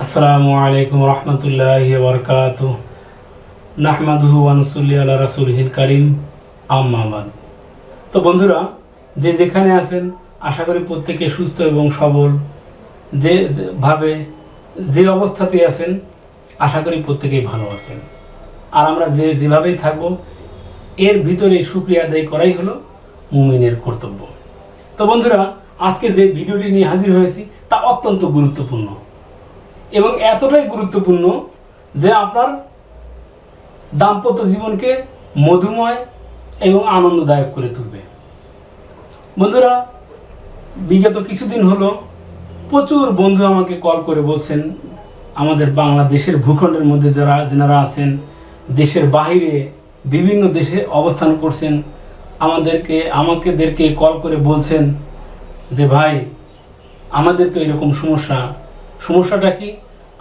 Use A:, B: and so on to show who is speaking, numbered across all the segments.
A: আসসালামু আলাইকুম রহমতুল্লাহি ওয়া বারাকাতুহু নাহমাদুহু ওয়া নুসাল্লি আলা রাসূলিহিল কারীম আম্মা বাদ। তো বন্ধুরা, যে যেখানে আছেন আশা করি প্রত্যেকে সুস্থ এবং সবল, ভাবে যে অবস্থাতে আছেন আশা করি প্রত্যেকেই ভালো আছেন। আর আমরা যেভাবেই থাকবো এর ভিতরে শুকরিয়া আদায় করাই হলো মুমিনের কর্তব্য। তো বন্ধুরা, আজকে যে ভিডিওটি নিয়ে হাজির হয়েছি তা অত্যন্ত গুরুত্বপূর্ণ এবং এতটাই গুরুত্বপূর্ণ যে আপনার দাম্পত্য জীবনকে মধুময় এবং আনন্দদায়ক করে তুলবে। বন্ধুরা, বিগত কিছুদিন হলো প্রচুর বন্ধু আমাকে কল করে বলছেন, আমাদের বাংলাদেশের ভূখণ্ডের মধ্যে যারা আছেন, দেশের বাইরে বিভিন্ন দেশে অবস্থান করছেন, আমাদেরকে কল করে বলছেন যে ভাই, আমাদের তো এরকম সমস্যাটা কি?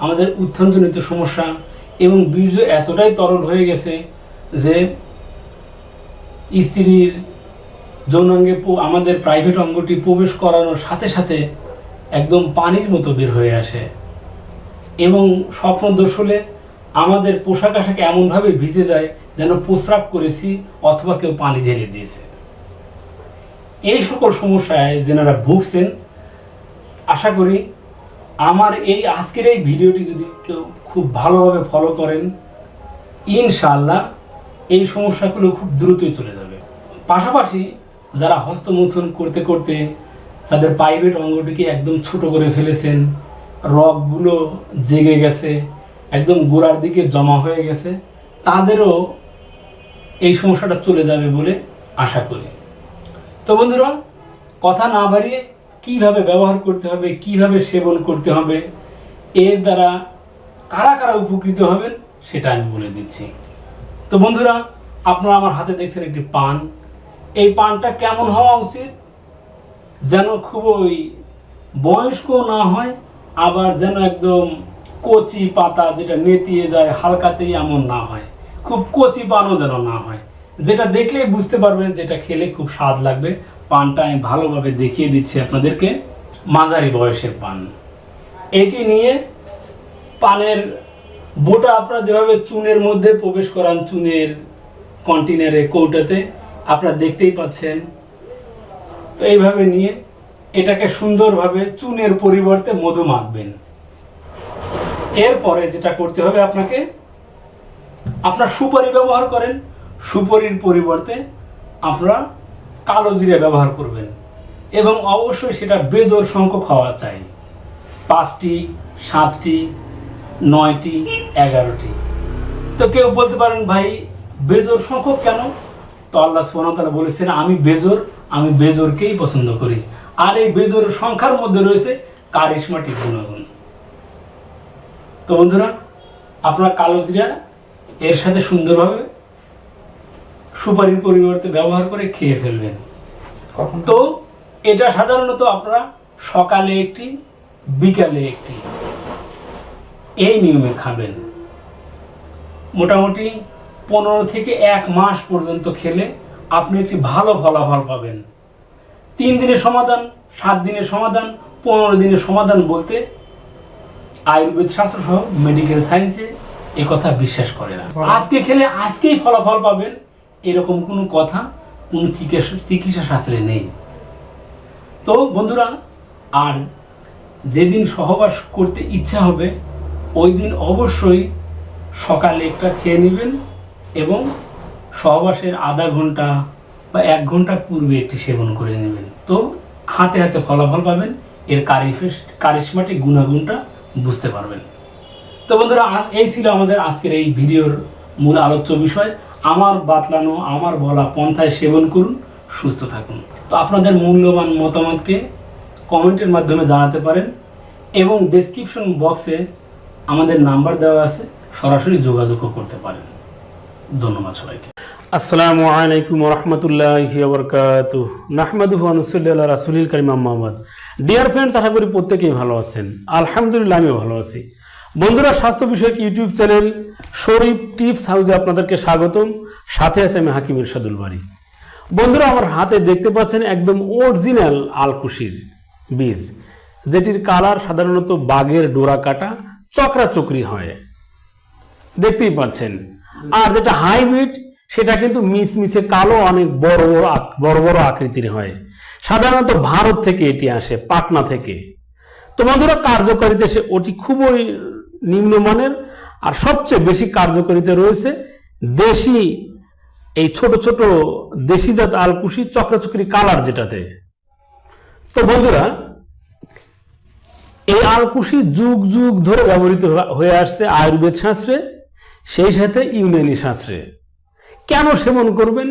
A: আমাদের উত্থানজনিত সমস্যা এবং বীর্য এতটাই তরল হয়ে গেছে যে স্ত্রীর যৌনাঙ্গে আমাদের প্রাইভেট অঙ্গটি প্রবেশ করানোর সাথে সাথে একদম পানির মতো বের হয়ে আসে এবং স্বপ্নদোষ হলে আমাদের পোশাক আশাক এমনভাবে ভিজে যায় যেন প্রস্রাব করেছি অথবা কেউ পানি ঢেলে দিয়েছে। এই সকল সমস্যায় যেনারা ভুগছেন, আশা করি আমার আজকের এই ভিডিওটি যদি কেউ খুব ভালোভাবে ফলো করেন, ইনশাআল্লাহ এই সমস্যাগুলো খুব দ্রুতই চলে যাবে। পাশাপাশি যারা হস্তমৈথুন করতে করতে তাদের প্রাইভেট অঙ্গটিকে একদম ছোট করে ফেলেছেন, রগগুলো জেগে গেছে, একদম গোড়ার দিকে জমা হয়ে গেছে, তাদেরও এই সমস্যাটা চলে যাবে বলে আশা করি। তো বন্ধুরা, কথা না বাড়িয়ে কিভাবে ব্যবহার করতে হবে, কিভাবে সেবন করতে হবে, এর দ্বারা কারা কারা উপকৃত হবেন সেটা আমি বলে দিচ্ছি। তো বন্ধুরা, আপনারা আমার হাতে দেখছেন একটি পান। এই পানটা কেমন হওয়া উচিত? যেন খুবই বয়স্ক না হয়, আবার যেন একদম কচি পাতা যেটা নেতিয়ে যায় হালকাতেই এমন না হয়, খুব কচি পানও যেন না হয়, যেটা দেখলেই বুঝতে পারবেন যেটা খেলে খুব স্বাদ লাগবে। পানটা আমি ভালোভাবে দেখিয়ে দিচ্ছি আপনাদেরকে। মাঝারি বয়সের পান এটি নিয়ে পানের বোটা আপনারা যেভাবে চুনের মধ্যে প্রবেশ করান, চুনের কন্টেনারে কৌটাতে আপনারা দেখতেই পাচ্ছেন, তো এইভাবে নিয়ে এটাকে সুন্দরভাবে চুনের পরিবর্তে মধু মাখবেন। এরপরে যেটা করতে হবে, আপনার সুপারি ব্যবহার করেন, সুপারির পরিবর্তে আপনারা কালো জিরা ব্যবহার করবেন এবং অবশ্যই সেটা বেজোড় সংখ্যক হওয়া চাই, 5টি, 7টি, 9টি, 11টি। তো কেউ বলতে পারেন, ভাই বেজোড় সংখ্যক কেন? তো আল্লাহ সুবহানাহু ওয়া তাআলা বলেছেন, আমি বেজোড়কেই পছন্দ করি। আর এই বেজোড় সংখ্যার মধ্যে রয়েছে কারিশমাটিক গুণাগুণ। তো বন্ধুরা, আপনার কালো জিরা এর সাথে সুন্দরভাবে সুপারির পরিবর্তে ব্যবহার করে খেয়ে ফেলবেন। তো এটা সাধারণত আপনারা সকালে একটি, বিকালে একটি, এই নিয়মে খাবেন। মোটামুটি 15 থেকে 1 মাস পর্যন্ত খেলে আপনি একটি ভালো ফলাফল পাবেন। 3 দিনের সমাধান, 7 দিনের সমাধান, 15 দিনের সমাধান বলতে আয়ুর্বেদ শাস্ত্র সহ মেডিকেল সায়েন্সে এ কথা বিশ্বাস করে না। আজকে খেলে আজকেই ফলাফল পাবেন এরকম কোনো কথা কোনো চিকিৎসা শাস্ত্রে নেই। তো বন্ধুরা, আর যেদিন সহবাস করতে ইচ্ছা হবে ওই দিন অবশ্যই সকালে একটা খেয়ে নেবেন এবং সহবাসের আধা ঘন্টা বা 1 ঘন্টা পূর্বে একটি সেবন করে নেবেন। তো হাতে হাতে ফলাফল পাবেন, এর কারিশমাটিক গুণাগুণটা বুঝতে পারবেন। তো বন্ধুরা, এই ছিল আমাদের আজকের এই ভিডিওর মূল আলোচ্য বিষয়। আমার বাতলানো, আমার বলা পন্থায় সেবন করুন, সুস্থ থাকুন। তো আপনাদের মূল্যবান মতামতকে কমেন্টের মাধ্যমে জানাতে পারেন এবং ডেসক্রিপশন বক্সে আমাদের নাম্বার দেওয়া আছে, সরাসরি যোগাযোগও করতে পারেন। ধন্যবাদ সবাইকে। আসসালামু আলাইকুম রহমতুল্লাহি ওয়া বারাকাতুহু নাহমাদুহু ওয়া নুসাল্লি আলা রাসূলিল কারীম আম্মা বাদ। ডিয়ার ফ্রেন্ডস, আশা করি প্রত্যেকেই ভালো আছেন। আলহামদুলিল্লাহ, আমিও ভালো আছি। বন্ধুরা, স্বাস্থ্য বিষয়ক ইউটিউব চ্যানেল শরীফ টিপস হাউসে আপনাদেরকে স্বাগতম। সাথে আছে আমি হাকিম ইরশাদুল বারী। বন্ধুরা, আমার হাতে দেখতে পাচ্ছেন একদম অরিজিনাল আলকুশির বীজ, যেটির কালার সাধারণত বাঘের ডোরা কাটা চক্রাচক্রি হয়, দেখতেই পাচ্ছেন। আর যেটা হাইব্রিড সেটা কিন্তু মিশমিশে কালো, অনেক বড় বড় বড় আকৃতির হয়। সাধারণত ভারত থেকে এটি আসে, পাটনা থেকে। তো বন্ধুরা, কার্যকারিতা ওটি খুবই নিম্নমানের, আর সবচেয়ে বেশি কার্যকারিতা রয়েছে দেশি, এই ছোট ছোট দেশি জাত আলকুশি চক্রাচক্রি কালার যেটাতে। তো বন্ধুরা, এই আলকুশি যুগ যুগ ধরে ব্যবহৃত হয়ে আসছে আয়ুর্বেদ শাস্ত্রে, সেই সাথে ইউনানি শাস্ত্রে। কেন সেবন করবেন,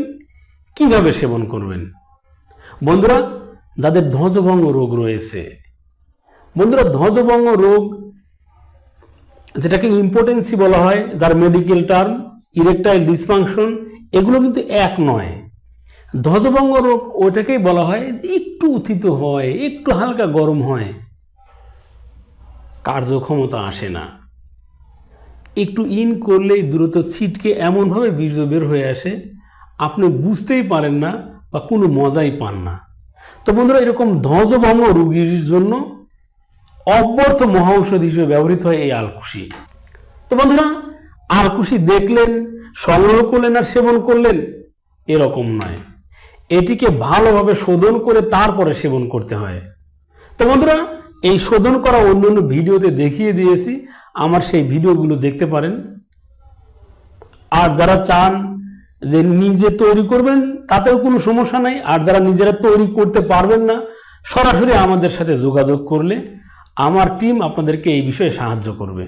A: কিভাবে সেবন করবেন? বন্ধুরা, যাদের ধ্বজভঙ্গ রোগ রয়েছে, বন্ধুরা ধ্বজভঙ্গ রোগ যেটাকে ইম্পোটেন্সি বলা হয়, যার মেডিকেল টার্ম ইরেকটাইল ডিসফাংশন, এগুলো কিন্তু এক নয়। ধ্বজভঙ্গ রোগ ওটাকেই বলা হয় যে একটু উত্থিত হয়, একটু হালকা গরম হয়, কার্যক্ষমতা আসে না। একটু ইন করলেই দ্রুত ছিটকে এমনভাবে বীর্য বের হয়ে আসে, আপনি বুঝতেই পারেন না বা কোনো মজাই পান না। তো বন্ধুরা, এরকম ধ্বজভঙ্গ রোগীর জন্য অব্যর্থ মহাঔষধ হিসেবে ব্যবহৃত হয় এই আলকুশি। তো বন্ধুরা, আলকুশি দেখলেন, সংগ্রহ করলেন আর সেবন করলেন, এরকম নয়। এটিকে ভালোভাবে শোধন করে তারপরে সেবন করতে হয়। তো বন্ধুরা, এই শোধন করা অন্যান্য ভিডিওতে দেখিয়ে দিয়েছি, আমার সেই ভিডিওগুলো দেখতে পারেন। আর যারা চান যে নিজে তৈরি করবেন, তাতেও কোনো সমস্যা নাই। আর যারা নিজেরা তৈরি করতে পারবেন না, সরাসরি আমাদের সাথে যোগাযোগ করলে আমার টিম আপনাদেরকে এই বিষয়ে সাহায্য করবে।